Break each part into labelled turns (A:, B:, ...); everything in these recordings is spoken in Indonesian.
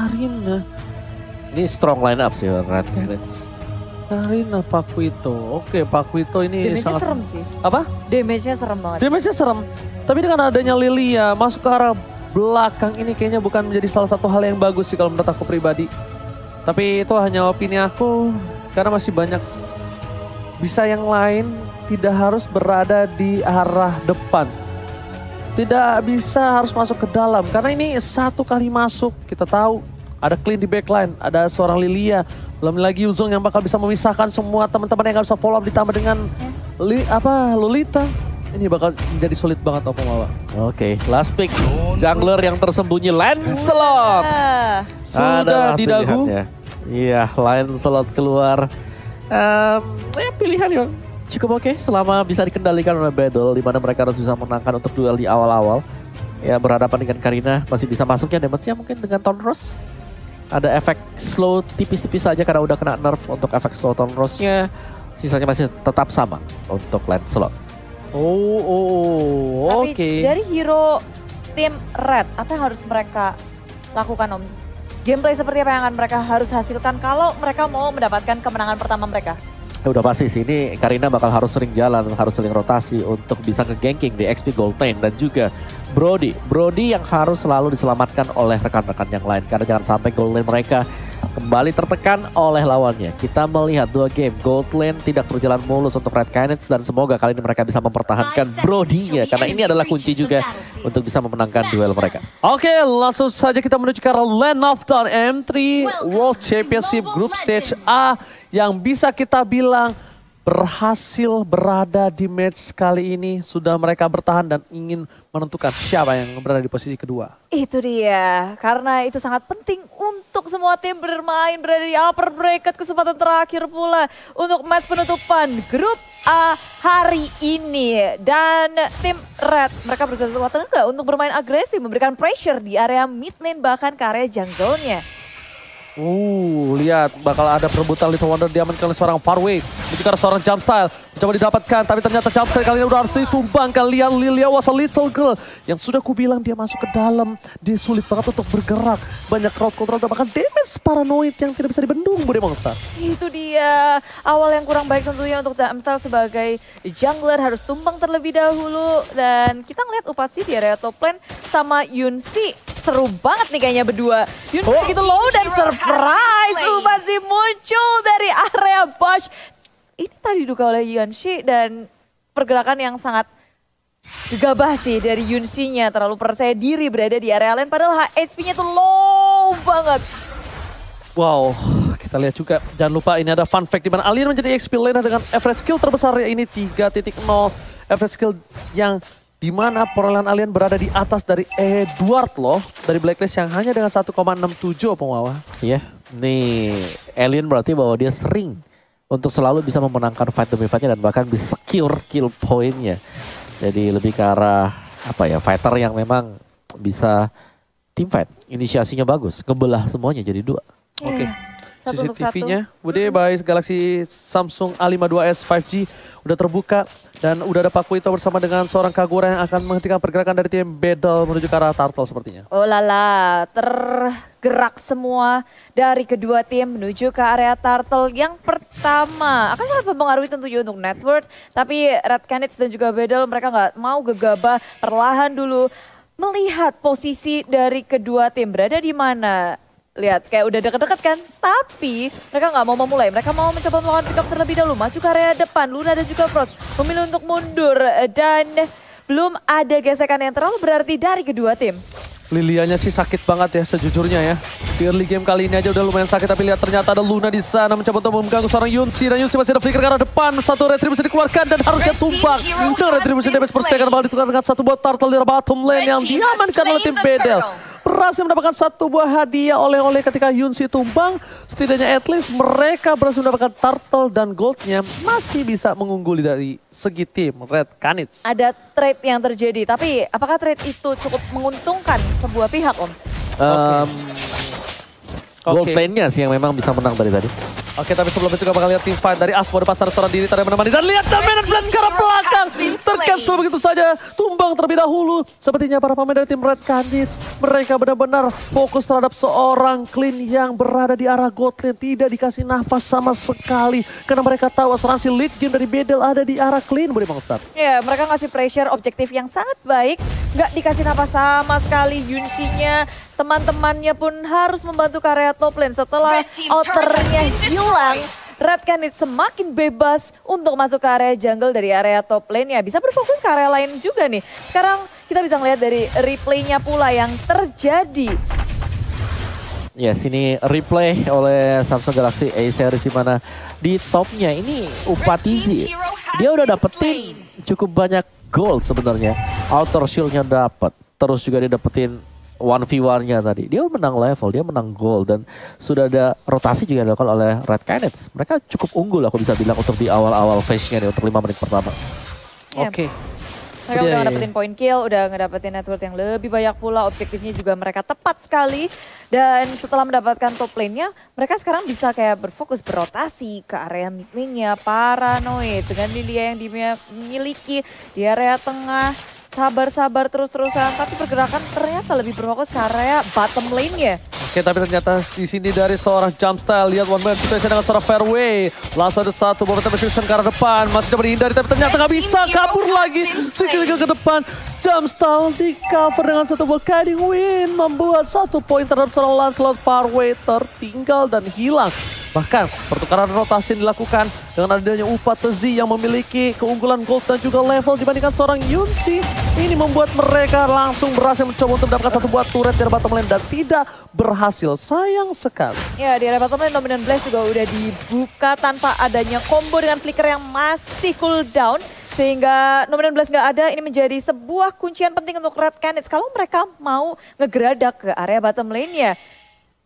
A: Karina.
B: Ini strong line up sih Red Canids.
A: Karina, Pakuito. Oke, Pakuito ini
C: Damage-nya
A: sangat...
C: serem sih.
A: Apa?
C: Damage-nya serem banget.
A: Damage-nya serem. Tapi dengan adanya Lilia masuk ke arah belakang ini kayaknya bukan menjadi salah satu hal yang bagus sih kalau menurut aku pribadi. Tapi itu hanya opini aku karena masih banyak bisa yang lain tidak harus berada di arah depan. Tidak bisa harus masuk ke dalam karena ini satu kali masuk kita tahu ada clean di backline, ada seorang Lilia. Belum lagi Yuzong yang bakal bisa memisahkan semua teman-teman yang gak bisa follow up ditambah dengan Lolita. Ini bakal menjadi sulit banget Opomawa.
B: Oke, last pick. Jungler yang tersembunyi Lancelot.
A: Sudah di dagu.
B: Iya, Lancelot keluar. Pilihan yang cukup oke selama bisa dikendalikan oleh Battle. Di mana mereka harus bisa menangkan untuk duel di awal-awal. Ya berhadapan dengan Karina masih bisa masuknya damage-nya mungkin dengan Tonros. Ada efek slow tipis-tipis saja karena udah kena nerf untuk efek slow Tonrosnya. Sisanya masih tetap sama untuk Lancelot.
A: Oke.
C: Tapi dari hero tim Red, apa yang harus mereka lakukan Om? Gameplay seperti apa yang akan mereka harus hasilkan kalau mereka mau mendapatkan kemenangan pertama mereka?
B: Ya udah pasti sih, ini Karina bakal harus sering jalan, harus sering rotasi untuk bisa nge-ganking di XP Gold Lane. Dan juga Brody yang harus selalu diselamatkan oleh rekan-rekan yang lain. Karena jangan sampai Gold Lane mereka kembali tertekan oleh lawannya. Kita melihat 2 game Gold Lane tidak berjalan mulus untuk Red Canids. Dan semoga kali ini mereka bisa mempertahankan Brody-nya. Karena ini adalah kunci juga untuk bisa memenangkan duel mereka.
A: Oke, langsung saja kita menuju ke arah Land of Dawn M3 World Championship Group Stage A. Yang bisa kita bilang berhasil berada di match kali ini. Sudah mereka bertahan dan ingin menentukan siapa yang berada di posisi kedua.
C: Itu dia, karena itu sangat penting untuk semua tim bermain berada di upper bracket kesempatan terakhir pula untuk match penutupan grup A hari ini. Dan tim Red, mereka berusaha sekuat tenaga untuk bermain agresif, memberikan pressure di area mid lane bahkan ke area jungle-nya.
A: Lihat bakal ada perebutan Little Wonder diamankan oleh seorang Farway. Menuju ke arah seorang jump style. Mencoba didapatkan tapi ternyata jump style kali ini udah harus ditumbangkan. Lihat Lilia was a little girl. Yang sudah kubilang dia masuk ke dalam. Dia sulit banget untuk bergerak. Banyak crowd control dan bahkan damage paranoid yang tidak bisa dibendung Bude Monster.
C: Itu dia, awal yang kurang baik tentunya untuk Damsel sebagai jungler harus tumbang terlebih dahulu. Dan kita ngeliat Upatsi di area top lane sama Yunsi. Seru banget nih kayaknya berdua. Yunsi begitu low dan surprise Upatsi muncul dari area Bush. Ini tadi diduga oleh Yunsi dan pergerakan yang sangat gegabah sih dari Yunsi-nya. Terlalu percaya diri berada di area lane padahal HP-nya tuh low banget.
A: Wow, kita lihat juga. Jangan lupa ini ada fun fact di mana Alien menjadi XP laner dengan average skill terbesar ini 3.0. Average skill yang dimana perolehan Alien berada di atas dari Edward loh. Dari Blacklist yang hanya dengan 1,67 Opomawa.
B: Iya, nih Alien berarti bahwa dia sering untuk selalu bisa memenangkan fight demi fightnya dan bahkan bisa secure kill point-nya. Jadi lebih ke arah fighter yang memang bisa team fight. Inisiasinya bagus, ngebelah semuanya jadi 2.
A: Oke. CCTV-nya Bude by Galaxy Samsung A52s 5G udah terbuka dan udah ada Pakuito bersama dengan seorang Kagura yang akan menghentikan pergerakan dari tim Battle menuju ke arah Turtle sepertinya.
C: Oh lala, tergerak semua dari kedua tim menuju ke area Turtle. Yang pertama akan sangat mempengaruhi tentunya untuk network, tapi Red Canids dan juga Battle mereka nggak mau gegabah, perlahan dulu melihat posisi dari kedua tim berada di mana. Lihat, kayak udah deket-deket kan, tapi mereka nggak mau memulai. Mereka mau mencoba melakukan pick up terlebih dahulu. Masuk ke area depan, Luna dan juga Frost memilih untuk mundur. Dan belum ada gesekan yang terlalu berarti dari kedua tim.
A: Lilianya sih sakit banget ya sejujurnya ya. Di early game kali ini aja udah lumayan sakit, tapi lihat ternyata ada Luna di sana mencoba untuk mengganggu seorang Yunsi. Dan Yunsi masih ada flicker ke arah depan. Satu retribusi dikeluarkan dan harusnya tumbang. Dengan retribusi damage per second bakal ditukar dengan satu buat Turtle di bottom lane yang diamankan oleh tim Bedel. Berhasil mendapatkan satu buah hadiah oleh-oleh ketika Yunsi tumbang. Setidaknya at least mereka berhasil mendapatkan Turtle dan goldnya masih bisa mengungguli dari segi tim Red Canids.
C: Ada trade yang terjadi, tapi apakah trade itu cukup menguntungkan sebuah pihak Om?
B: Gold lane-nya sih yang memang bisa menang dari tadi.
A: Oke, tapi sebelum itu juga bakal lihat tim fight dari Asmo depan sana seorang diri tadi menemani. Dan lihat Jaminan Blast ke arah belakang. Tercancel begitu saja. Tumbang terlebih dahulu. Sepertinya para pemain dari tim Red Canids, mereka benar-benar fokus terhadap seorang Clean yang berada di arah gold lane. Tidak dikasih nafas sama sekali. Karena mereka tahu asuransi lead game dari Bedel ada di arah Clean, Budi Mangstar.
C: Ya, mereka ngasih pressure objektif yang sangat baik. Nggak dikasih nafas sama sekali. Yunshi-nya, teman-temannya pun harus membantu ke area top lane. Setelah outernya hilang, Red Canids semakin bebas untuk masuk ke area jungle dari area top lane. Ya, bisa berfokus ke area lain juga nih. Sekarang kita bisa ngeliat dari replaynya pula yang terjadi.
B: Ya, sini replay oleh Samsung Galaxy A series di mana di topnya ini Upatizi. Dia udah dapetin cukup banyak gold sebenarnya. Outer shield-nya dapat. Terus juga dia dapetin 1v1-nya tadi. Dia menang level, dia menang gold dan sudah ada rotasi juga yang dilakukan oleh Red Canids. Mereka cukup unggul aku bisa bilang untuk di awal-awal phase-nya nih untuk 5 menit pertama.
A: Oke.
C: Mereka udah ngedapetin point kill, udah ngedapetin network yang lebih banyak pula. Objektifnya juga mereka tepat sekali. Dan setelah mendapatkan top lane-nya, mereka sekarang bisa kayak berfokus berotasi ke area mid lane-nya. Paranoid dengan Lilia yang dimiliki di area tengah. Sabar-sabar terus-terusan, tapi pergerakan ternyata lebih berfokus ke area bottom lane-nya.
A: Oke, tapi ternyata di sini dari seorang Jumpstyle, lihat one man situation dengan seorang Fairway. Langsung ada satu momentum execution ke arah depan, masih dapat dihindari tapi ternyata nggak bisa, kabur lagi. Sekali ke depan, Jumpstyle di cover dengan satu buah Guiding Wind, membuat 1 poin terhadap seorang Lancelot. Fairway tertinggal dan hilang. Bahkan pertukaran rotasi yang dilakukan dengan adanya Upatizi yang memiliki keunggulan gold dan juga level dibandingkan seorang Yunshi. Ini membuat mereka langsung berhasil mencoba untuk mendapatkan satu buah turret dari bottom lane dan tidak berhasil. Sayang sekali.
C: Ya, di area bottom lane Dominant Blast juga udah dibuka tanpa adanya combo dengan flicker yang masih cooldown. Sehingga Dominant Blast nggak ada, ini menjadi sebuah kuncian penting untuk Red Canids. Kalau mereka mau ngegeradak ke area bottom lane-nya.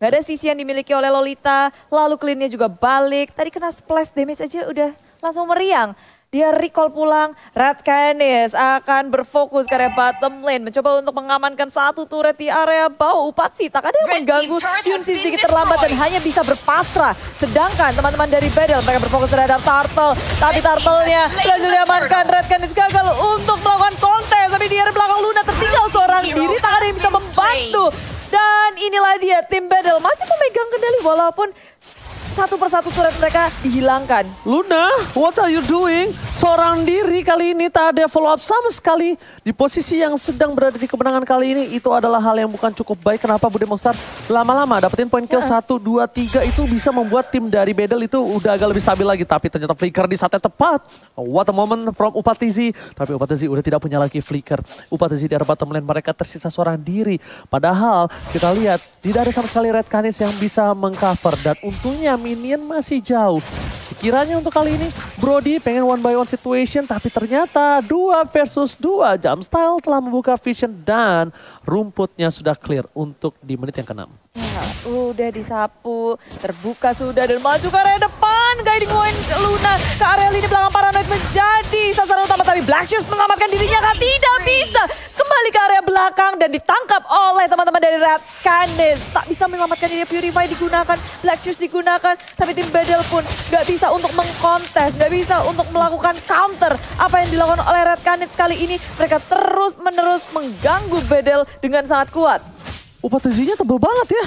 C: Gak ada sisi yang dimiliki oleh Lolita, lalu Clean-nya juga balik. Tadi kena splash damage aja udah langsung meriang. Dia recall pulang, Red Canids akan berfokus ke area bottom lane. Mencoba untuk mengamankan satu turret di area bawah. Upatsi tak ada yang mengganggu, Yunshi sedikit terlambat dan hanya bisa berpasrah. Sedangkan teman-teman dari Bedel mereka berfokus terhadap Turtle. Tapi Turtle-nya berhasil diamankan, Red Canids gagal untuk melakukan kontes. Tapi di area belakang Luna tertinggal seorang diri, tak ada yang bisa membantu. Dan inilah dia tim Bedel masih memegang kendali walaupun satu persatu turret mereka dihilangkan.
A: Luna, what are you doing? Seorang diri kali ini tak ada follow up sama sekali. Di posisi yang sedang berada di kemenangan kali ini, itu adalah hal yang bukan cukup baik. Kenapa Budi Mangstar lama-lama dapetin poin kill 1, 2, 3 itu bisa membuat tim dari Bedel itu udah agak lebih stabil lagi. Tapi ternyata flicker di saat yang tepat. What a moment from Upatizi. Tapi Upatizi udah tidak punya lagi flicker. Upatizi di arah bottom lane mereka tersisa seorang diri. Padahal kita lihat tidak ada sama sekali Red Canids yang bisa mengcover. Dan untungnya minion masih jauh. Kiranya untuk kali ini Brody pengen 1-by-1 situation, tapi ternyata 2 versus 2. Jumpstyle telah membuka vision dan rumputnya sudah clear untuk di menit yang ke-6.
C: Ya, udah disapu, terbuka sudah dan maju ke area depan. Guiding Wind Luna ke area lini belakang Paranoid menjadi sasaran utama, tapi Black Shoes mengamankan dirinya kan tidak bisa. Kembali ke area belakang dan ditangkap oleh teman-teman dari Red Canids. Tak bisa menyelamatkan diri, Purify digunakan, Black Shoes digunakan, tapi tim Bedel pun gak bisa untuk mengkontes, gak bisa untuk melakukan counter apa yang dilakukan oleh Red Canids kali ini. Mereka terus-menerus mengganggu Bedel dengan sangat kuat.
A: Upatizinya tebel banget ya.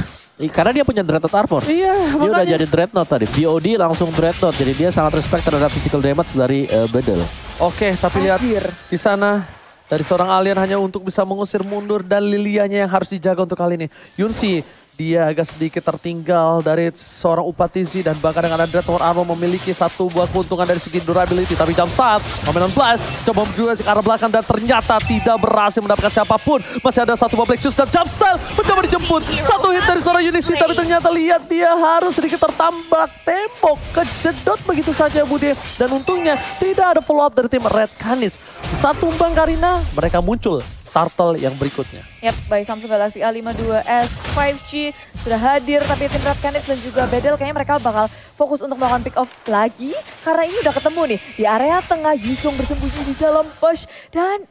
B: Karena dia punya Dreadnought Armor.
A: Iya,
B: dia
A: makanya.
B: udah jadi Dreadnought tadi. BOD langsung Dreadnought, jadi dia sangat respect terhadap physical damage dari Bedel.
A: Oke, tapi lihat di sana dari seorang alien hanya untuk bisa mengusir mundur dan Lilianya yang harus dijaga untuk kali ini. Yunshi, dia agak sedikit tertinggal dari seorang Upatizi dan bahkan dengan ada Dreadnought Armor memiliki satu buah keuntungan dari segi durability. Tapi Jumpstart, Dominant Blast coba menuju ke arah belakang dan ternyata tidak berhasil mendapatkan siapapun. Masih ada satu buah Black Shoes dan Jumpstart mencoba dijemput. Satu hit dari seorang Yunshi, tapi ternyata lihat dia harus sedikit tertambak tembok. Kejedot begitu saja Bude. Dan untungnya tidak ada follow up dari tim Red Canids. Saat tumbang Karina, mereka muncul Turtle yang berikutnya.
C: Yap, baik Samsung Galaxy A52s 5G sudah hadir, tapi tim Red Canids dan juga Bedel kayaknya mereka bakal fokus untuk melakukan pick off lagi. Karena ini udah ketemu nih, di area tengah Yuzong bersembunyi di dalam push. Dan,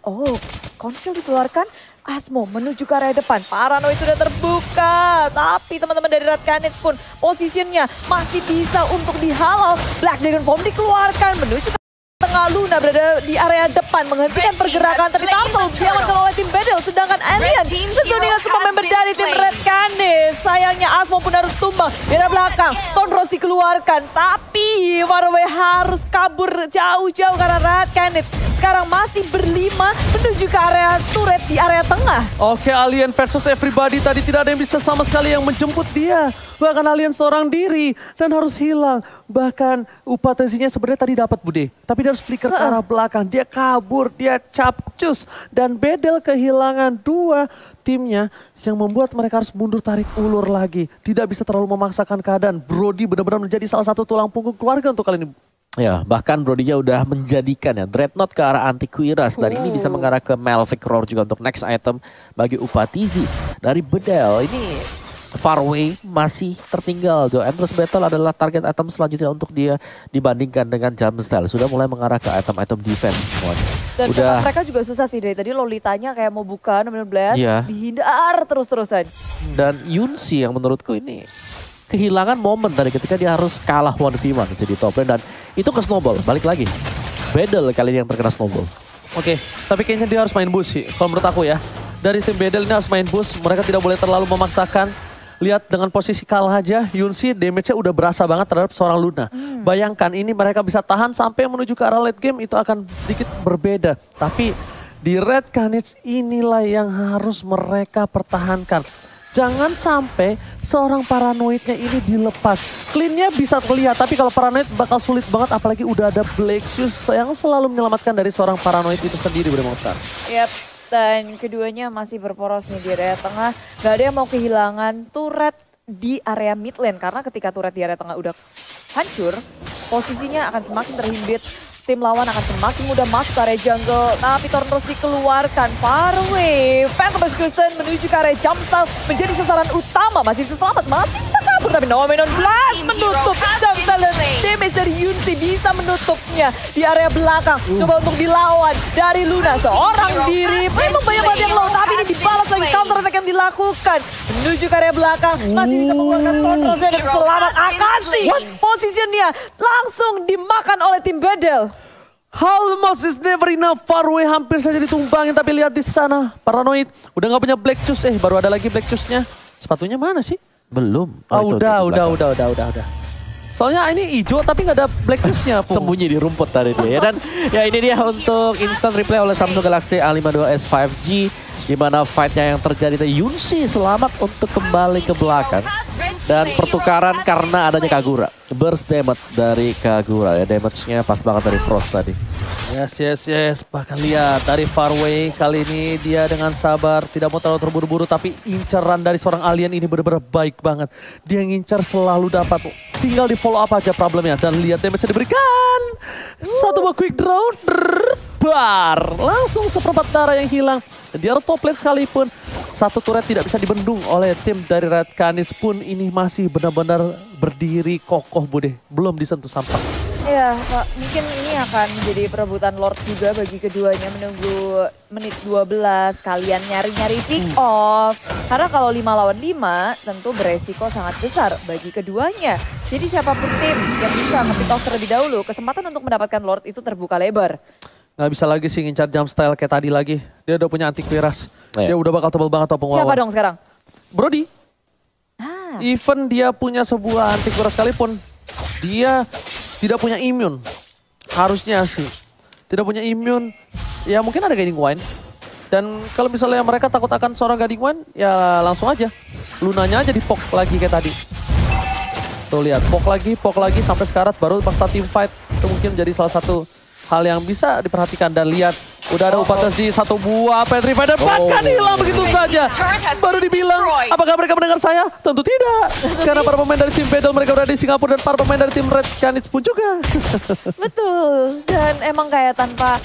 C: konsil dikeluarkan, Asmo menuju ke area depan. Paranoid sudah terbuka. Tapi teman-teman dari Red Canids pun posisinya masih bisa untuk dihalau. Black Dragon Form dikeluarkan menuju tengah. Luna berada di area depan menghentikan pergerakan, tapi Turtle diamankan oleh tim Battle, sedangkan Alien tentu dengan semua member dari tim Red Canids. Sayangnya Asmo pun harus tumbang di area belakang. Tonros dikeluarkan, tapi Faraway harus kabur jauh-jauh karena Red Canids sekarang masih berlima menuju ke area turret di area tengah.
A: Oke, Alien versus everybody. Tadi tidak ada yang bisa sama sekali yang menjemput dia. Bahkan Alien seorang diri dan harus hilang. Bahkan Upatesinya sebenarnya tadi dapat Bude. Tapi dia harus flicker ke arah belakang. Dia kabur, dia capcus. Dan Bedel kehilangan dua timnya yang membuat mereka harus mundur tarik ulur lagi. Tidak bisa terlalu memaksakan keadaan. Brody benar-benar menjadi salah satu tulang punggung keluarga untuk kali ini.
B: Ya, bahkan Brody-nya udah menjadikan ya Dreadnought ke arah Antiquiras. Dan ini bisa mengarah ke Malphite Roar juga untuk next item bagi Upatizi. Dari Bedel, ini Faraway masih tertinggal. The Endless Battle adalah target item selanjutnya untuk dia dibandingkan dengan Jamstyle. Sudah mulai mengarah ke item-item defense semuanya.
C: Dan mereka juga susah sih dari tadi Lolitanya kayak mau buka 16, dihindar terus-terusan.
B: Dan Yunsi yang menurutku ini kehilangan momen tadi ketika dia harus kalah 1v1 jadi top lane dan itu ke snowball. Balik lagi. Battle kali ini yang terkena snowball.
A: Oke, tapi kayaknya dia harus main boost sih. Kalau menurut aku ya. Dari tim Battle ini harus main boost. Mereka tidak boleh terlalu memaksakan. Lihat dengan posisi kalah aja, Yunsi damage-nya udah berasa banget terhadap seorang Luna. Bayangkan ini mereka bisa tahan sampai menuju ke arah late game itu akan sedikit berbeda. Tapi di Red Canids inilah yang harus mereka pertahankan. Jangan sampai seorang paranoidnya ini dilepas. Clean-nya bisa terlihat, tapi kalau paranoid bakal sulit banget. Apalagi udah ada Black Shoes yang selalu menyelamatkan dari seorang paranoid itu sendiri, Budi Mokhtar.
C: Yap, dan keduanya masih berporos nih di area tengah. Gak ada yang mau kehilangan turret di area mid lane. Karena ketika turret di area tengah udah hancur, posisinya akan semakin terhimpit. Tim lawan akan semakin mudah masuk ke area jungle. Tapi Tornros dikeluarkan. Faraway. Phantom Execution menuju ke area Jamstyle. Menjadi sasaran utama. Masih bisa selamat. Masih bisa kabur. Tapi Nomenon Blast menutup Jamstyle. Damage dari Yunsi bisa menutupnya di area belakang. Coba untuk dilawan dari Luna. Seorang diri. Memang banyak banget yang low. Tapi ini dibalas lagi counter attack yang dilakukan. Menuju ke area belakang. Masih bisa mengeluarkan Tornros dan selamat Akashi. Posisinya langsung dimakan oleh tim Battle.
A: Almost is never enough. Faraway hampir saja ditumbangin, tapi lihat di sana Paranoid udah nggak punya Black Shoes. Baru ada lagi Black Shoes-nya. Sepatunya mana sih?
B: Belum.
A: Udah. Soalnya ini hijau tapi nggak ada Black Shoes-nya.
B: Sembunyi di rumput tadi dia. Dan ya ini dia untuk instant replay oleh Samsung Galaxy A52s 5G. Di mana fight-nya yang terjadi tadi, Yunsi selamat untuk kembali ke belakang. Dan pertukaran karena adanya Kagura. Burst damage dari Kagura ya, damage-nya pas banget dari Frost tadi.
A: Yes. Bahkan lihat dari Faraway kali ini dia dengan sabar, tidak mau terlalu terburu-buru, tapi inceran dari seorang Alien ini benar-benar baik banget. Dia ngincar selalu dapat, tinggal di follow up aja problemnya. Dan lihat damage yang diberikan. Satu buah quick draw, bar. Langsung seperempat darah yang hilang. Dan di top lane sekalipun, satu turret tidak bisa dibendung oleh tim dari Red Canids pun ini masih benar-benar berdiri kokoh, Bude. Belum disentuh samsak.
C: Ya, Pak, mungkin ini akan menjadi perebutan Lord juga bagi keduanya menunggu menit 12 kalian nyari-nyari pick off. Karena kalau 5 lawan 5 tentu beresiko sangat besar bagi keduanya. Jadi siapapun tim yang bisa nge-pick off terlebih dahulu, kesempatan untuk mendapatkan Lord itu terbuka lebar.
A: Nggak bisa lagi sih ngincar Jamstyle kayak tadi lagi. Dia udah punya Antiquiras. Dia udah bakal tebal banget topeng lawan.
C: Siapa dong sekarang?
A: Brody. Even dia punya sebuah Antiquiras sekalipun, dia tidak punya immune. Harusnya sih. Tidak punya immune. Ya mungkin ada Guiding Wind. Dan kalau misalnya mereka takut akan seorang Guiding Wind, ya langsung aja. Lunanya aja dipok lagi kayak tadi. Tuh lihat, pok lagi sampai sekarat baru paksa team fight. Itu mungkin menjadi salah satu hal yang bisa diperhatikan. Dan lihat, udah ada Upatesi satu buah Petrify dan bahkan hilang begitu saja. Baru dibilang, apakah mereka mendengar saya? Tentu tidak. Karena para pemain dari tim Battle mereka berada di Singapura dan para pemain dari tim Red Canids pun juga.
C: Betul. Dan emang kayak tanpa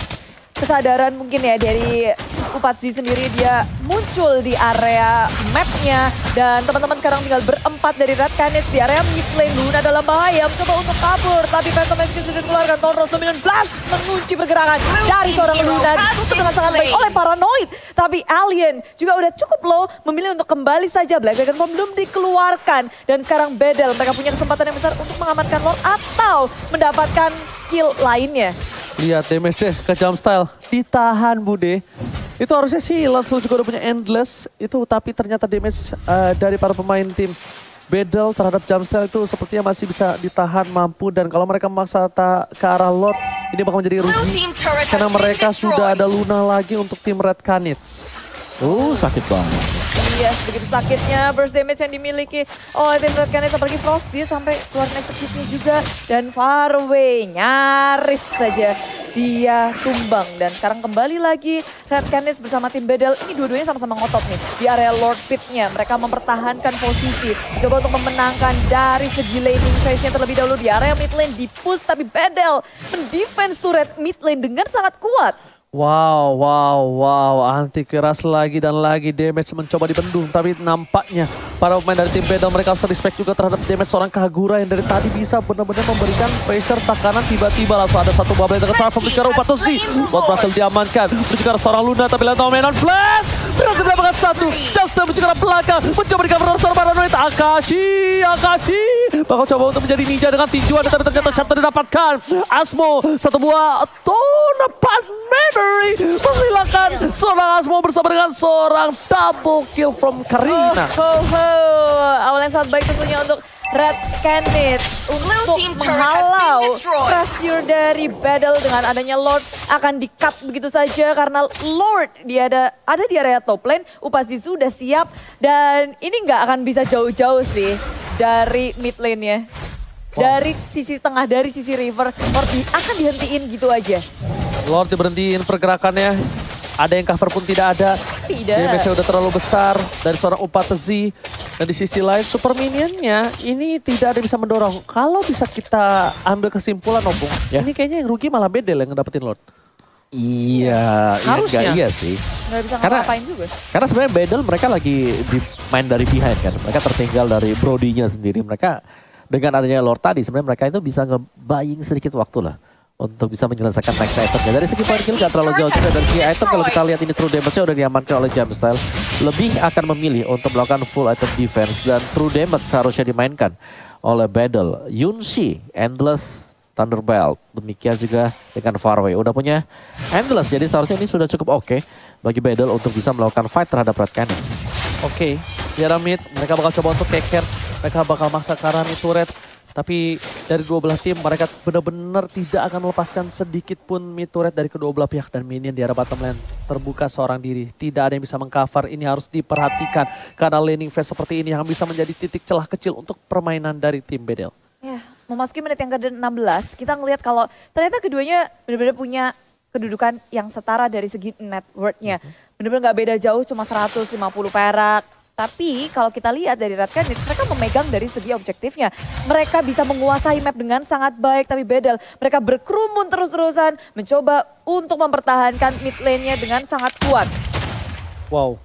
C: kesadaran mungkin ya dari Upatzi sendiri, dia muncul di area mapnya dan teman-teman sekarang tinggal berempat dari Red Canids di area mid lane. Luna dalam bahaya, mencoba untuk kabur tapi Phantom Exit sudah dikeluarkan. Tonros 19 mengunci pergerakan dari seorang Luna, ditutup dengan sangat baik oleh Paranoid, tapi Alien juga udah cukup low, memilih untuk kembali saja. Black Dragon Bomb belum dikeluarkan dan sekarang Bedel, mereka punya kesempatan yang besar untuk mengamankan Lord atau mendapatkan kill lainnya.
A: Lihat damage-nya ke Jumpstyle, ditahan Bude. Itu harusnya sih Lancelot juga udah punya Endless itu, tapi ternyata damage dari para pemain tim Bedel terhadap Jumpstyle itu sepertinya masih bisa ditahan mampu, dan kalau mereka memaksa ke arah Lord ini bakal menjadi rugi karena mereka sudah ada Luna lagi untuk tim Red Canids.
B: Sakit banget.
C: Iya, begitu sakitnya burst damage yang dimiliki oleh tim Red Canids, apalagi Frost dia sampai keluar execute-nya juga, dan Faraway nyaris saja dia tumbang. Dan sekarang kembali lagi Red Canids bersama tim Bedel, ini dua-duanya sama-sama ngotot nih di area Lord Pit-nya. Mereka mempertahankan posisi, coba untuk memenangkan dari segi laning phase-nya terlebih dahulu. Di area mid lane di-push, tapi Bedel mendefense turret mid lane dengan sangat kuat.
A: Wow, anti keras lagi dan lagi, damage mencoba dibendung, tapi nampaknya para pemain dari tim Bedel mereka harus respect juga terhadap damage seorang Kagura yang dari tadi bisa benar-benar memberikan pressure takanan. Tiba-tiba langsung ada satu bubble yang dekat pembicara Upatzi. Buat berhasil diamankan, mencegah seorang Luna, tapi lihat Menon Flash berhasil mendapatkan satu. Justin mencegah belakang, mencoba di cover seorang Paranoid. Akashi bakal coba untuk menjadi ninja dengan tinjuan, tapi ternyata chapter didapatkan. Asmo satu buah Tonapan Memory menghilangkan seorang Asmo bersama dengan seorang double kill from Karina.
C: Awal yang sangat baik tentunya untuk Red Canids untuk menghalau pressure dari Bedel. Dengan adanya Lord akan di-cut begitu saja karena Lord dia ada di area top lane. Upatzi sudah siap dan ini nggak akan bisa jauh-jauh sih dari mid lane-nya. Dari sisi tengah, dari sisi river, Lord akan dihentiin gitu aja.
A: Lord diberhentiin pergerakannya. Ada yang cover pun tidak ada. Damage-nya udah terlalu besar dari seorang Upatzi. Dan di sisi lain Super Minion-nya ini tidak ada yang bisa mendorong. Kalau bisa kita ambil kesimpulan Opung, ini kayaknya yang rugi malah Bedel yang ngedapetin Lord.
B: Iya,
A: harusnya.
B: Iya sih.
C: Nggak bisa ngapain juga.
B: Karena sebenarnya Bedel mereka lagi main dari behind kan. Mereka tertinggal dari Brody-nya sendiri. Mereka dengan adanya Lord tadi sebenarnya mereka itu bisa nge-buying sedikit waktu lah untuk bisa menyelesaikan next itemnya. Dari segi point kill gak terlalu jauh juga, dan key item kalau kita lihat ini true damage-nya udah diamankan oleh Jumpstyle. Lebih akan memilih untuk melakukan full item defense, dan true damage seharusnya dimainkan oleh Bedel. Yunshi, Endless, Thunderbelt, demikian juga dengan Faraway. Udah punya Endless, jadi seharusnya ini sudah cukup oke bagi Bedel untuk bisa melakukan fight terhadap Red Canids.
A: Oke, di arah mid mereka bakal coba untuk take care, mereka bakal maksa Karani turret. Tapi dari dua belah tim mereka benar-benar tidak akan melepaskan sedikit pun mid turret dari kedua belah pihak, dan minion di arah bottom lane terbuka seorang diri. Tidak ada yang bisa mengcover, ini harus diperhatikan karena laning phase seperti ini yang bisa menjadi titik celah kecil untuk permainan dari tim Bedel.
C: Ya, memasuki menit yang ke-16 kita ngelihat kalau ternyata keduanya benar-benar punya kedudukan yang setara dari segi net worth-nya. Benar-benar nggak beda jauh, cuma 150 perak. Tapi kalau kita lihat dari Red Canids, mereka memegang dari segi objektifnya. Mereka bisa menguasai map dengan sangat baik, tapi Bedel mereka berkerumun terus-terusan mencoba untuk mempertahankan mid lane-nya dengan sangat kuat.
A: Wow,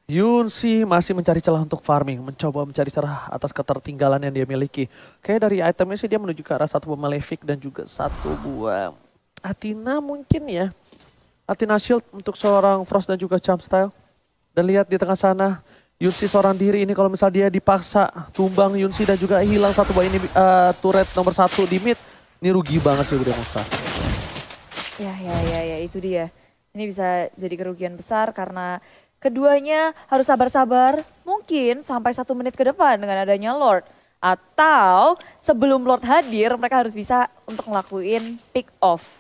A: Yunshi masih mencari celah untuk farming, mencoba mencari celah atas ketertinggalan yang dia miliki. Kayak dari itemnya sih dia menuju ke arah satu buah Malefic dan juga satu buah Athena mungkin ya. Athena Shield untuk seorang Frost dan juga Jumpstyle. Dan lihat di tengah sana, Yunshi seorang diri ini kalau misal dia dipaksa tumbang Yunshi dan juga hilang satu buah ini turret nomor 1 di mid. Ini rugi banget sih udah Musta.
C: Ya itu dia. Ini bisa jadi kerugian besar karena keduanya harus sabar-sabar. Mungkin sampai 1 menit ke depan dengan adanya Lord. Atau sebelum Lord hadir mereka harus bisa untuk ngelakuin pick off.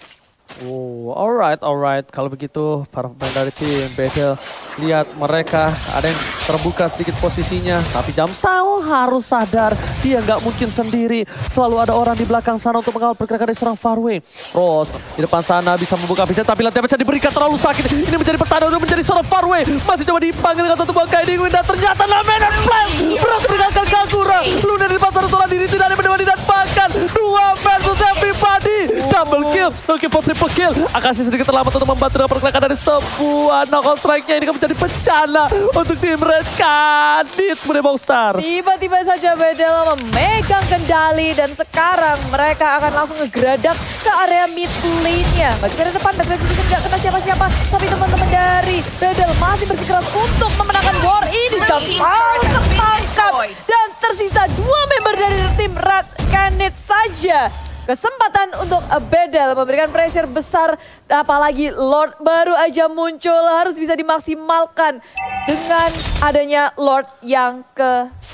A: Oh, alright. Kalau begitu para pemain dari tim Bedel, lihat mereka ada yang terbuka sedikit posisinya. Tapi Jumpstyle harus sadar, dia nggak mungkin sendiri. Selalu ada orang di belakang sana untuk mengawal pergerakan dari seorang Faraway. Rose di depan sana bisa membuka vision, tapi lihat bisa diberikan terlalu sakit. Ini menjadi pertanda untuk menjadi seorang Faraway. Masih coba dipanggil dengan satu buah guiding wind, dan ternyata Menon Flash berhasil meninggalkan Kagura. Luna di depan seorang diri tidak ada yang mendapat, bahkan 2 versus everybody. Double kill kill. Looking for triple kill. Akashi sedikit terlambat untuk membantu dengan pergerakan dari sebuah knockout strike-nya. Ini akan menjadi bencana untuk tim Red Canids Monster.
C: Tiba-tiba saja Bedel memegang kendali dan sekarang mereka akan langsung ngegeradak ke area mid lane-nya. Bagian depan dan tidak kena siapa-siapa. Tapi teman-teman dari Bedel masih bersikeras untuk memenangkan war ini. Tertangkap dan tersisa 2 member dari tim Red Canids saja. Kesempatan untuk Bedel memberikan pressure besar, apalagi Lord baru aja muncul, harus bisa dimaksimalkan dengan adanya Lord yang kedua.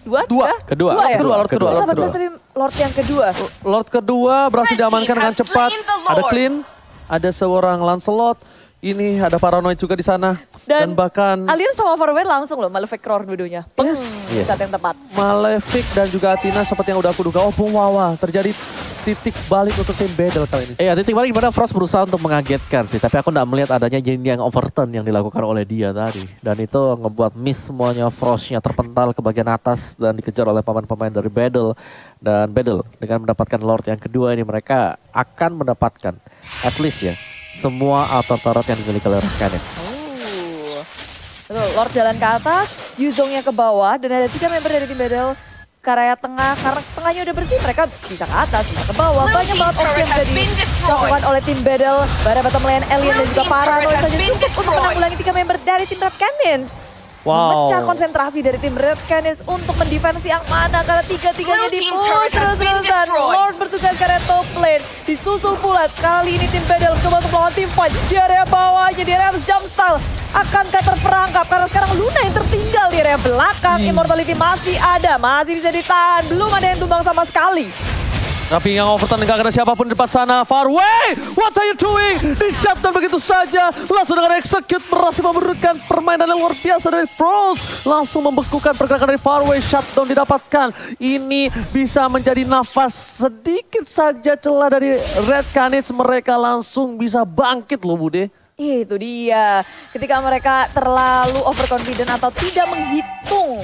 C: Lord yang kedua.
A: Lord kedua berhasil diamankan dengan cepat. Ada Clean, ada seorang Lancelot. Ini ada Paranoid juga di sana. Dan bahkan
C: Alien sama Farewell langsung loh Malefic Roar dua-duanya. Di saat yang tepat.
A: Malefic dan juga Athena seperti yang udah aku duga. Oh Wawa, terjadi titik balik untuk tim Bedel kali ini.
B: Iya, titik balik dimana Frost berusaha untuk mengagetkan sih. Tapi aku nggak melihat adanya yang overturn yang dilakukan oleh dia tadi. Dan itu ngebuat miss semuanya. Frostnya terpental ke bagian atas dan dikejar oleh pemain-pemain dari Bedel. Dan Bedel dengan mendapatkan Lord yang kedua ini mereka akan mendapatkan at least ya semua auto turret yang dimiliki oleh Red Canids.
C: Lord jalan ke atas, Yuzongnya ke bawah, dan ada 3 member dari tim Bedel ke area tengah. Karena tengahnya udah bersih, mereka bisa ke atas, bisa ke bawah. Banyak banget opsi yang jadi dilakukan oleh tim Bedel. Bara bottom lane, Alien dan juga Paranoid saja cukup untuk menanggulangi 3 member dari tim Red Canids. Memecah konsentrasi dari tim Red Canids untuk mendefense yang mana, karena 3-3-nya di-push terus-terusan. Lord bertugas ke area top lane, disusul pula kali ini tim Bedel coba untuk melawan tim fight di area bawahnya, di area jumpstyle. Akankah terperangkap karena sekarang Luna yang tertinggal di area belakang. Immortality masih ada, masih bisa ditahan, belum ada yang tumbang sama sekali.
A: Tapi yang overturn nggak ada siapapun di depan sana. Farway, what are you doing? Di shutdown begitu saja. Langsung dengan execute berhasil memberikan permainan yang luar biasa dari Frost. Langsung membekukan pergerakan dari Farway. Shutdown didapatkan. Ini bisa menjadi nafas sedikit saja celah dari Red Canids. Mereka langsung bisa bangkit loh Bude.
C: Itu dia. Ketika mereka terlalu overconfident atau tidak menghitung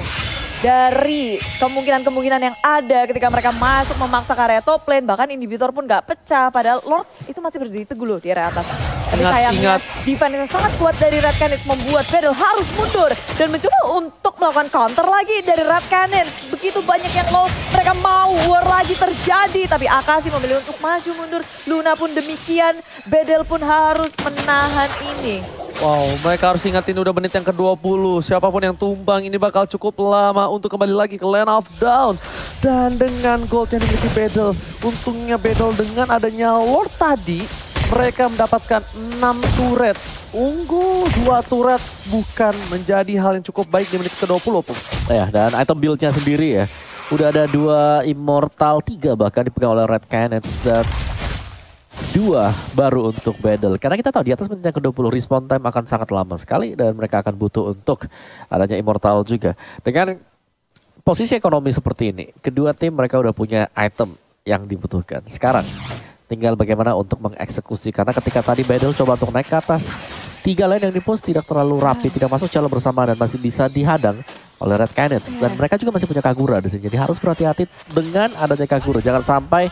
C: dari kemungkinan-kemungkinan yang ada ketika mereka masuk memaksa ke area top lane, bahkan inhibitor pun gak pecah, padahal Lord itu masih berdiri teguh loh di area atas. Tapi sayangnya defense yang sangat kuat dari Red Canids membuat Bedel harus mundur dan mencoba untuk melakukan counter lagi dari Red Canids. Begitu banyak yang low, mereka mau war lagi terjadi, tapi Akashi memilih untuk maju mundur. Luna pun demikian, Bedel pun harus menahan ini.
A: Wow, mereka harus ingat ini udah menit yang ke-20. Siapapun yang tumbang ini bakal cukup lama untuk kembali lagi ke Land of Dawn. Dan dengan gold yang dimiliki Bedel, untungnya Bedel dengan adanya Lord tadi, mereka mendapatkan 6 turret. Unggul 2 turret bukan menjadi hal yang cukup baik di menit ke-20.
B: Ya, dan item build-nya sendiri ya. Udah ada 2 Immortal, 3 bahkan dipegang oleh Red Canids dan 2 baru untuk Bedel. Karena kita tahu di atas menit yang ke-20 respawn time akan sangat lama sekali dan mereka akan butuh untuk adanya Immortal juga. Dengan posisi ekonomi seperti ini, kedua tim mereka udah punya item yang dibutuhkan. Sekarang tinggal bagaimana untuk mengeksekusi. Karena ketika tadi Bedel coba untuk naik ke atas, 3 lane yang dipush tidak terlalu rapi, tidak masuk secara bersama dan masih bisa dihadang oleh Red Canids. Dan mereka juga masih punya Kagura di sini. Jadi harus berhati-hati dengan adanya Kagura. Jangan sampai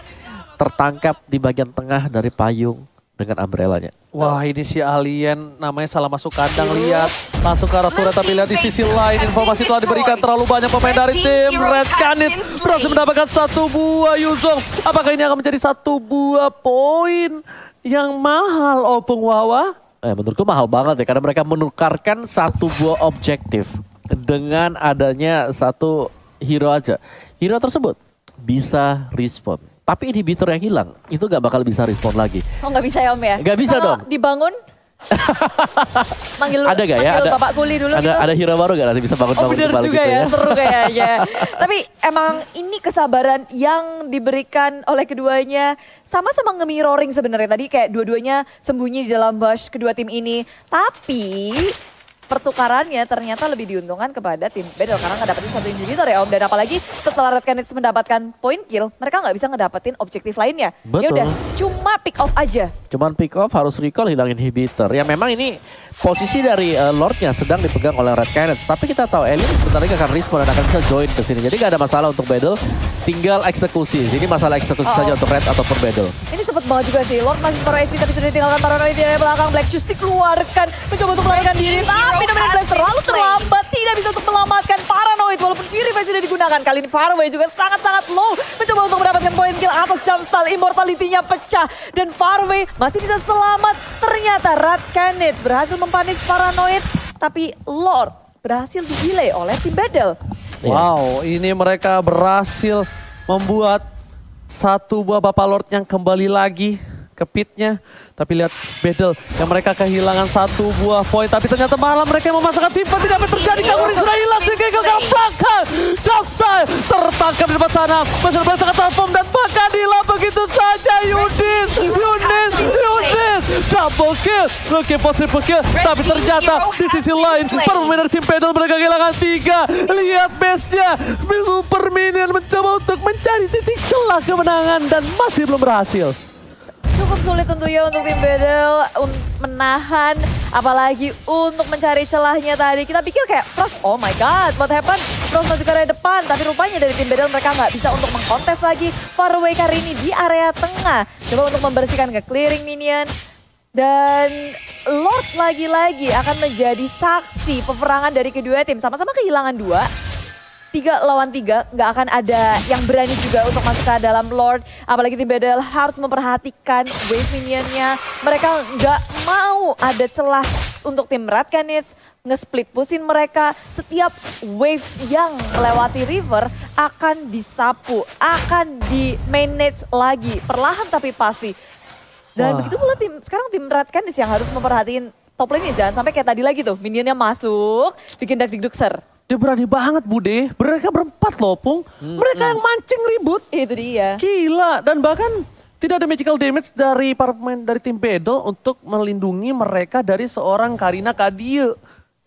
B: tertangkap di bagian tengah dari payung dengan umbrellanya.
A: Wah, ini si Alien namanya salah masuk kandang, lihat. Masuk ke arah turret, tapi lihat di sisi lain informasi telah diberikan terlalu banyak pemain dari tim Red Canids berhasil mendapatkan 1 buah Yuzong. Apakah ini akan menjadi 1 buah poin yang mahal, Opung Wawa?
B: Menurutku mahal banget ya, karena mereka menukarkan 1 buah objektif dengan adanya 1 hero aja. Hero tersebut bisa respawn. Tapi inhibitor yang hilang, itu gak bakal bisa respon lagi.
C: Oh gak bisa ya Om ya?
B: Gak bisa
C: kalo
B: dong.
C: Dibangun? Manggil
B: ada gak ya?
C: Ada Bapak Kuli dulu gitu.
B: Ada hero baru gak nanti bisa bangun-bangun kembali
C: juga
B: gitu ya?
C: Seru kayaknya. Tapi emang ini kesabaran yang diberikan oleh keduanya. Sama-sama nge-mirroring sebenarnya. Tadi kayak dua-duanya sembunyi di dalam bush kedua tim ini. Tapi pertukarannya ternyata lebih diuntungkan kepada tim Bedel karena ngedapetin 1 inhibitor ya Om. Dan apalagi setelah Red Canids mendapatkan point kill, mereka nggak bisa ngedapetin objektif lainnya. Ya udah, cuma pick off aja.
B: Cuman pick off, harus recall, hilang inhibitor. Ya memang ini posisi dari Lordnya sedang dipegang oleh Red Canids. Tapi kita tahu Alien sebentar lagi akan respawn dan akan bisa join ke sini. Jadi nggak ada masalah untuk Bedel, tinggal eksekusi. Jadi masalah eksekusi saja untuk Red ataupun Bedel.
C: Ini cepet banget juga sih. Lord masih para SP tapi sudah ditinggalkan Paranoid di belakang. Black Juice dikeluarkan. Mencoba untuk melarikan diri. Tapi Dominant Blast terlalu terlambat. Tidak bisa untuk menyelamatkan Paranoid. Walaupun Purify sudah digunakan. Kali ini Farway juga sangat-sangat low. Mencoba untuk mendapatkan poin kill atas Jumpstall. Immortality-nya pecah. Dan Farway masih bisa selamat. Ternyata Radcanid berhasil mempanis Paranoid. Tapi Lord berhasil di-delay oleh tim Battle.
A: Wow, ini mereka berhasil membuat satu buah Bapak Lord yang kembali lagi ke pitnya. Tapi lihat Battle yang mereka kehilangan satu buah poin. Tapi ternyata malah mereka yang memasangkan tim. Tidak apa terjadi, Kamurin sudah hilang. Sehingga ke belakang. Justin tertangkap di depan sana. Masih sangat transform dan bakal hilang begitu saja. Yudis. Double kill. Oke, triple kill. Tapi ternyata di sisi lain para pemain dari tim Battle mereka kehilangan 3. Lihat base-nya. Super Minion mencoba untuk mencari titik celah kemenangan dan masih belum berhasil.
C: Cukup sulit tentunya untuk tim Battle menahan, apalagi untuk mencari celahnya tadi. Kita pikir kayak Frost, oh my god, what happened? Frost masuk ke area depan, tapi rupanya dari tim Battle mereka nggak bisa untuk mengkontes lagi. Farway kali ini di area tengah, coba untuk membersihkan ke clearing minion. Dan Lord lagi-lagi akan menjadi saksi peperangan dari kedua tim. Sama-sama kehilangan 2. 3 lawan 3, nggak akan ada yang berani juga untuk masuk ke dalam Lord. Apalagi tim Battle harus memperhatikan wave minionnya. Mereka nggak mau ada celah untuk tim Radcanid nge-split pusin mereka. Setiap wave yang melewati river akan disapu, akan di-manage lagi. Perlahan tapi pasti. Dan begitu pula sekarang tim Radcanid yang harus memperhatiin top lane-nya. Jangan sampai kayak tadi lagi tuh, minionnya masuk, bikin dak-dik-dukser.
A: Dia berani banget Bude, mereka berempat loh Pung. Mereka yang mancing ribut.
C: Itu dia.
A: Gila, dan bahkan tidak ada magical damage dari para pemain dari tim Battle untuk melindungi mereka dari seorang Karina Kadie.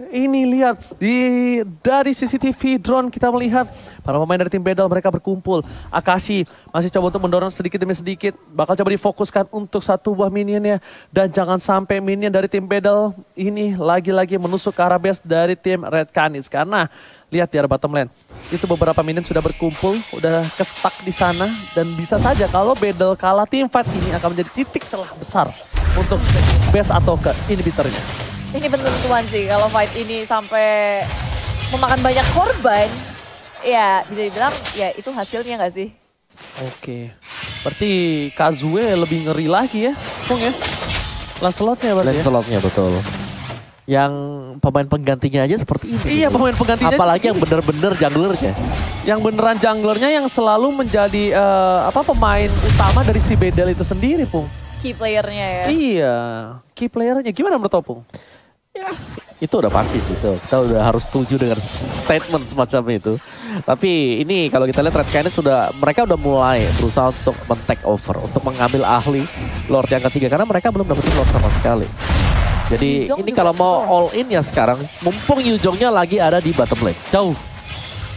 A: Ini lihat, dari CCTV drone kita melihat para pemain dari tim Battle mereka berkumpul. Akashi masih coba untuk mendorong sedikit demi sedikit. Bakal coba difokuskan untuk satu buah minionnya. Dan jangan sampai minion dari tim Battle ini lagi-lagi menusuk ke arah base dari tim Radcanid. Karena lihat di arah bottom lane, itu beberapa minion sudah berkumpul, udah ke-stuck di sana. Dan bisa saja kalau Battle kalah, tim fight ini akan menjadi titik celah besar untuk base atau ke inhibitornya.
C: Ini penentuan sih kalau fight ini sampai memakan banyak korban, ya bisa dibilang ya itu hasilnya nggak sih?
A: Oke, berarti Kazue lebih ngeri lagi ya, Pung ya? Lancelotnya berarti
B: Lancelotnya betul. Yang pemain penggantinya aja seperti ini.
A: Iya, pemain penggantinya.
B: Apalagi yang bener-bener junglernya.
A: Yang beneran junglernya yang selalu menjadi pemain utama dari si Battle itu sendiri, Pung.
C: Key playernya ya.
A: Iya, key playernya. Gimana menurut Opung?
B: Ya, itu udah pasti sih tuh. Kita udah harus setuju dengan statement semacam itu. Tapi ini kalau kita lihat Radcanid mereka udah mulai berusaha untuk men-take over, untuk mengambil ahli Lord yang ketiga karena mereka belum dapetin Lord sama sekali. Jadi ini kalau mau all in ya sekarang, mumpung Yuzhongnya lagi ada di bottom lane.
A: Jauh.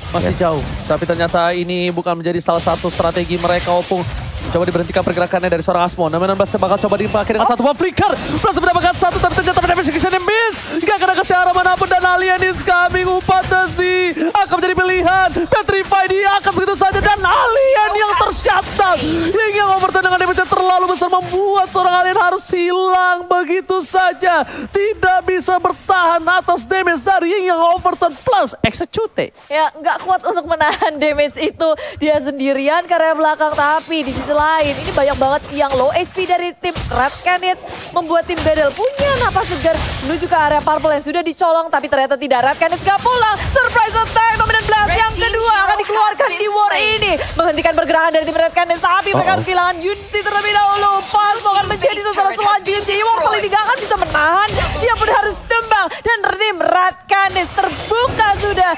A: Masih jauh. Tapi ternyata ini bukan menjadi salah satu strategi mereka, Opung. Coba diberhentikan pergerakannya dari seorang Asmo. Namun Bas bakal coba dipakai dengan satu buah flicker. Berhasil mendapatkan satu, tapi ternyata damage execution miss. Gak kena ke arah manapun dan Alien is coming. Upatasi akan menjadi pilihan. Petrify dia akan begitu saja. Dan Alien yang tersyatang. Hingga overturn dengan damage yang terlalu besar membuat seorang Alien harus hilang begitu saja. Tidak bisa bertahan atas damage dari yang overturn plus execute.
C: Ya nggak kuat untuk menahan damage itu. Dia sendirian ke area belakang, tapi di sisi lain ini banyak banget yang low HP dari tim Radcanid, membuat tim Battle punya napas segar menuju ke area purple yang sudah dicolong, tapi ternyata tidak. Radcanid gak pulang. Surprise attack Dominant Blast yang kedua akan dikeluarkan di war ini, menghentikan pergerakan dari tim Radcanid, tapi mereka harus kehilangan Yunsi terlebih dahulu. Palmo akan menjadi sasaran selanjutnya. Immortal tidak akan bisa menahan, dia pun harus tumbang, dan tim Radcanid terbuka sudah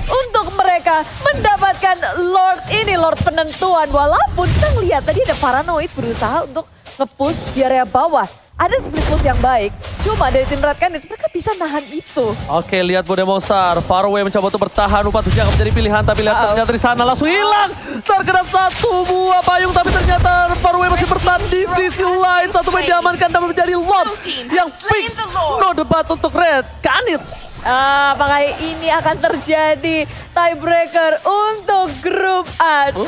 C: untuk mereka mendapatkan Lord ini, Lord penentuan. Walaupun kita lihat tadi ada Paranoid berusaha untuk nge-push di area bawah. Ada split push yang baik, cuma dari tim Radcanid mereka bisa nahan itu.
A: Oke, lihat Bodemonstar. Farway mencoba untuk bertahan, Upatasi akan menjadi pilihan, tapi lihat ternyata di sana langsung hilang. Terkena satu buah payung, tapi ternyata Farway masih bertahan di sisi lain. Satu main diamankan dan menjadi Lord yang fix. No debat untuk Radcanid.
C: Apakah ini akan terjadi tiebreaker untuk grup A? 3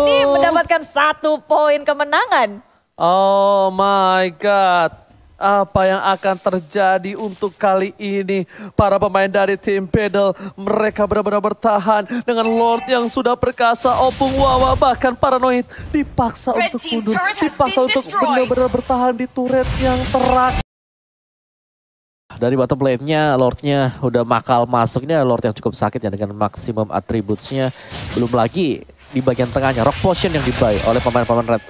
C: tim mendapatkan 1 poin kemenangan.
A: Oh my God. Apa yang akan terjadi untuk kali ini? Para pemain dari tim Battle, mereka benar-benar bertahan dengan Lord yang sudah perkasa. Opung Wawa bahkan Paranoid dipaksa untuk mundur. Dipaksa untuk benar-benar bertahan di turret yang terak.
B: Dari bottom lane-nya, Lord-nya udah makal masuk. Ini ada Lord yang cukup sakit ya dengan maksimum attributes-nya. Belum lagi di bagian tengahnya Rock Potion yang dibuy oleh pemain-pemain Red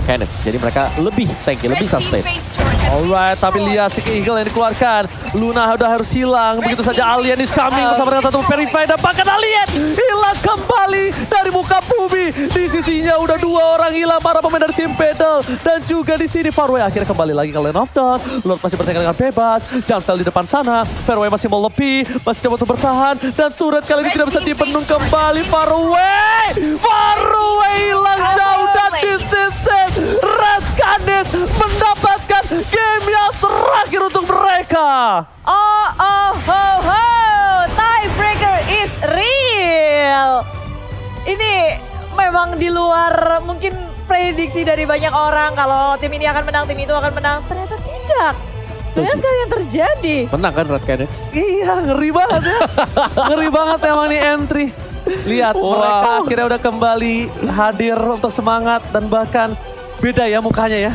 B: Canids. Jadi mereka lebih tanky, lebih sustain.
A: Alright, tapi lihat si Eagle yang dikeluarkan. Luna udah harus hilang. Begitu saja Alien is coming bersama dengan satu Verify dan bahkan Alien hilang kembali dari muka bumi. Di sisinya udah 2 orang hilang para pemain dari tim Battle. Dan juga di sini Farway akhirnya kembali lagi ke Lane of Dawn. Lord masih bertengkar dengan bebas. Jantel di depan sana. Farway masih mau lebih, masih coba untuk bertahan. Dan turret kali ini tidak bisa dipenuh kembali. Farway hilang jauh dan di sisi Red Canids mendapatkan game yang terakhir untuk mereka.
C: Tiebreaker is real. Ini memang di luar mungkin prediksi dari banyak orang kalau tim ini akan menang, tim itu akan menang. Ternyata tidak. Ternyata sekali yang terjadi.
B: Menang kan Red Canids?
A: Iya, ngeri banget ya. Ngeri banget emang nih entry. Lihat, mereka akhirnya udah kembali hadir untuk semangat dan bahkan beda ya mukanya ya.